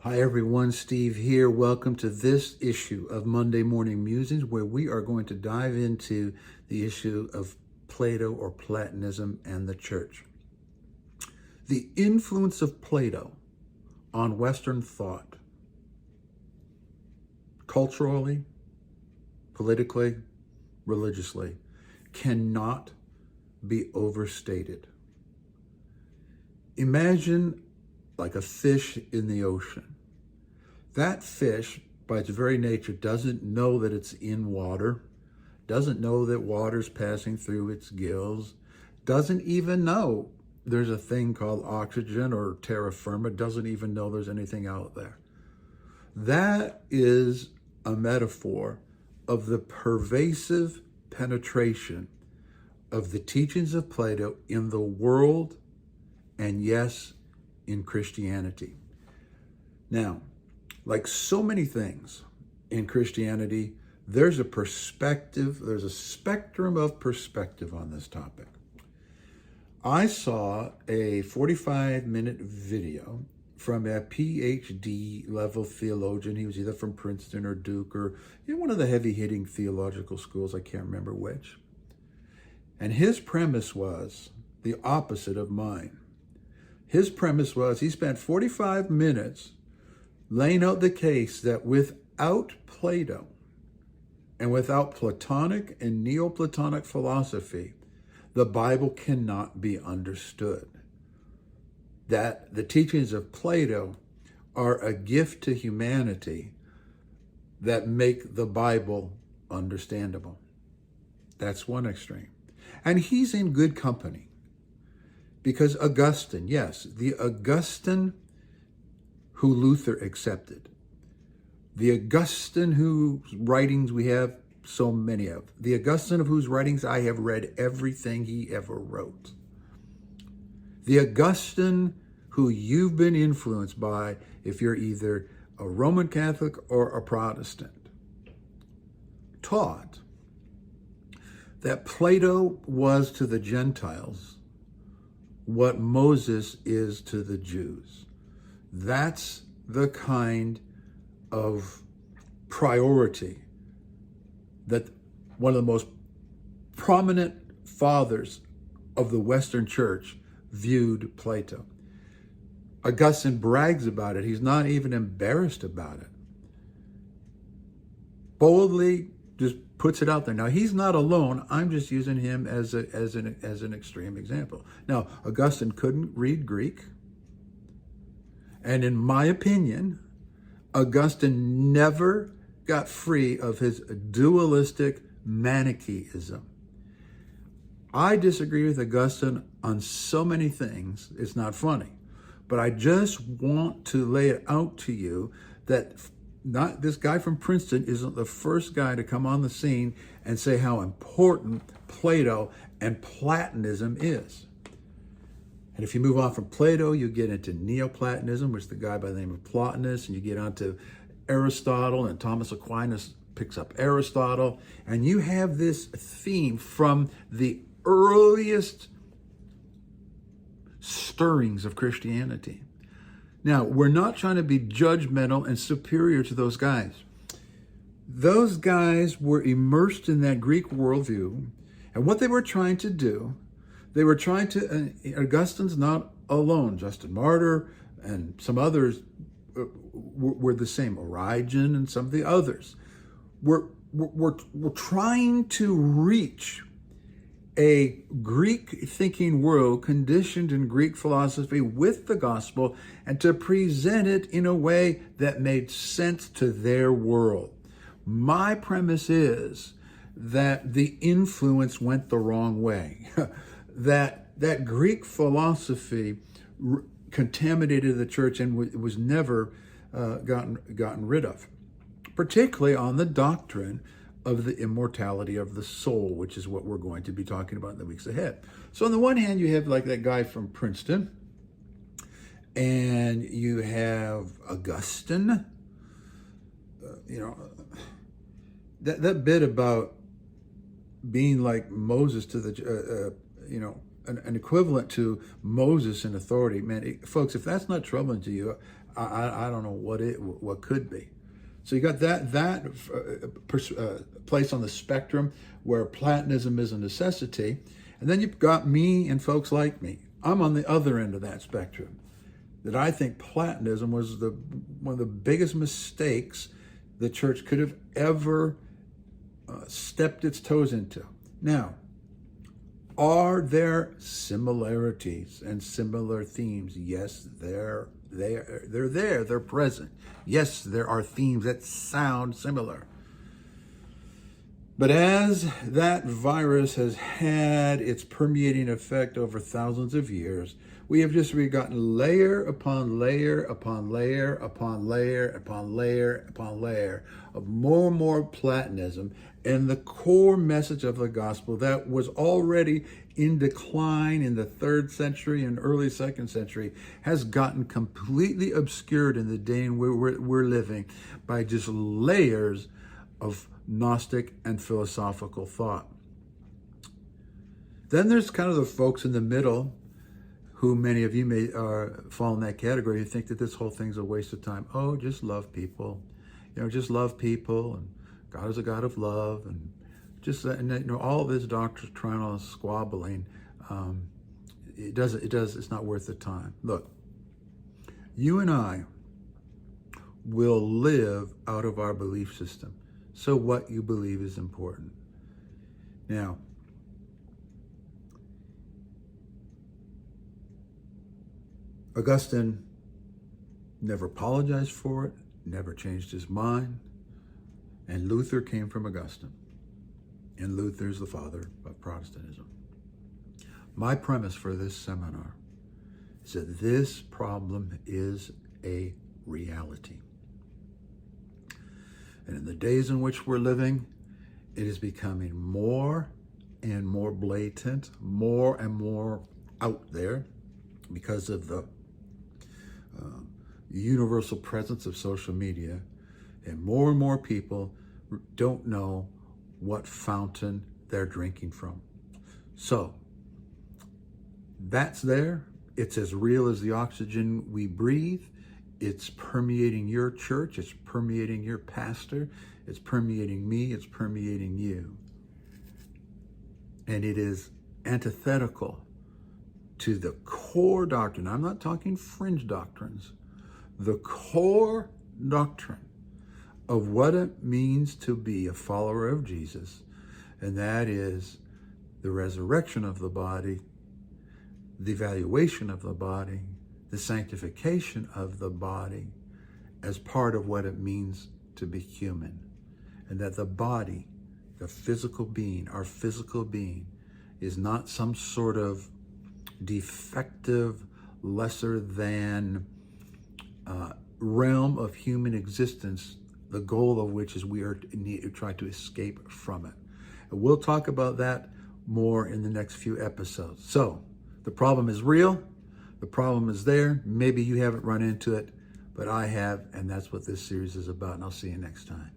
Hi everyone, Steve here. Welcome to this issue of Monday Morning Musings, where we are going to dive into the issue of Plato or Platonism and the church. The influence of Plato on Western thought, culturally, politically, religiously, cannot be overstated. Imagine like a fish in the ocean. That fish, by its very nature, doesn't know that it's in water, doesn't know that water's passing through its gills, doesn't even know there's a thing called oxygen or terra firma, doesn't even know there's anything out there. That is a metaphor of the pervasive penetration of the teachings of Plato in the world and, yes, in Christianity. Now, like so many things in Christianity, there's a perspective, there's a spectrum of perspective on this topic. I saw a 45-minute video from a PhD level theologian. He was either from Princeton or Duke or one of the heavy-hitting theological schools, I can't remember which. And his premise was the opposite of mine. His premise was he spent 45 minutes laying out the case that without Plato and without Platonic and Neoplatonic philosophy, the Bible cannot be understood. That the teachings of Plato are a gift to humanity that make the Bible understandable. That's one extreme. And he's in good company. Because Augustine, yes, the Augustine who Luther accepted, the Augustine whose writings we have so many of, the Augustine of whose writings I have read everything he ever wrote, the Augustine who you've been influenced by if you're either a Roman Catholic or a Protestant, taught that Plato was to the Gentiles what Moses is to the Jews. That's the kind of priority that one of the most prominent fathers of the Western Church viewed Plato. Augustine brags about it. He's not even embarrassed about it. Boldly just puts it out there. Now, he's not alone. I'm just using him as an extreme example. Now, Augustine couldn't read Greek. And in my opinion, Augustine never got free of his dualistic Manichaeism. I disagree with Augustine on so many things, it's not funny. But I just want to lay it out to you that not this guy from Princeton isn't the first guy to come on the scene and say how important Plato and Platonism is. And if you move on from Plato, you get into Neoplatonism, which is the guy by the name of Plotinus, and you get onto Aristotle, and Thomas Aquinas picks up Aristotle, and you have this theme from the earliest stirrings of Christianity. Now, we're not trying to be judgmental and superior to those guys. Those guys were immersed in that Greek worldview, and what they were trying to do, they were trying to, Augustine's not alone, Justin Martyr and some others were the same, Origen and some of the others. We're trying to reach a Greek-thinking world conditioned in Greek philosophy with the gospel and to present it in a way that made sense to their world. My premise is that the influence went the wrong way. that Greek philosophy contaminated the church and was never gotten rid of, particularly on the doctrine of the immortality of the soul, which is what we're going to be talking about in the weeks ahead. So on the one hand, you have like that guy from Princeton, and you have Augustine. That bit about being like Moses to the, an equivalent to Moses in authority, man, folks, if that's not troubling to you, I don't know what could be. So you got that place on the spectrum where Platonism is a necessity, and then you've got me and folks like me. I'm on the other end of that spectrum. That I think Platonism was one of the biggest mistakes the church could have ever stepped its toes into. Now, are there similarities and similar themes? Yes, they're there. They're present. Yes, there are themes that sound similar. But as that virus has had its permeating effect over thousands of years, we have just gotten layer upon layer upon layer upon layer upon layer upon layer of more and more Platonism, and the core message of the gospel that was already in decline in the 3rd century and early 2nd century has gotten completely obscured in the day in we're living by just layers of Gnostic and philosophical thought. Then there's kind of the folks in the middle, who many of you may fall in that category, who think that this whole thing's a waste of time. Oh, just love people. Just love people, and God is a God of love, and just all of this doctrinal squabbling. It's not worth the time. Look, you and I will live out of our belief system. So what you believe is important. Now, Augustine never apologized for it, never changed his mind, and Luther came from Augustine. And Luther is the father of Protestantism. My premise for this seminar is that this problem is a reality. And in the days in which we're living, it is becoming more and more blatant, more and more out there because of the universal presence of social media. And more people don't know what fountain they're drinking from. So that's there. It's as real as the oxygen we breathe. It's permeating your church. It's permeating your pastor. It's permeating me. It's permeating you. And it is antithetical to the core doctrine. I'm not talking fringe doctrines. The core doctrine of what it means to be a follower of Jesus, and that is the resurrection of the body, the evaluation of the body, the sanctification of the body as part of what it means to be human. And that the body, the physical being, our physical being, is not some sort of defective, lesser than realm of human existence, the goal of which is we are trying to escape from it. And we'll talk about that more in the next few episodes. So the problem is real. The problem is there. Maybe you haven't run into it, but I have, and that's what this series is about. And I'll see you next time.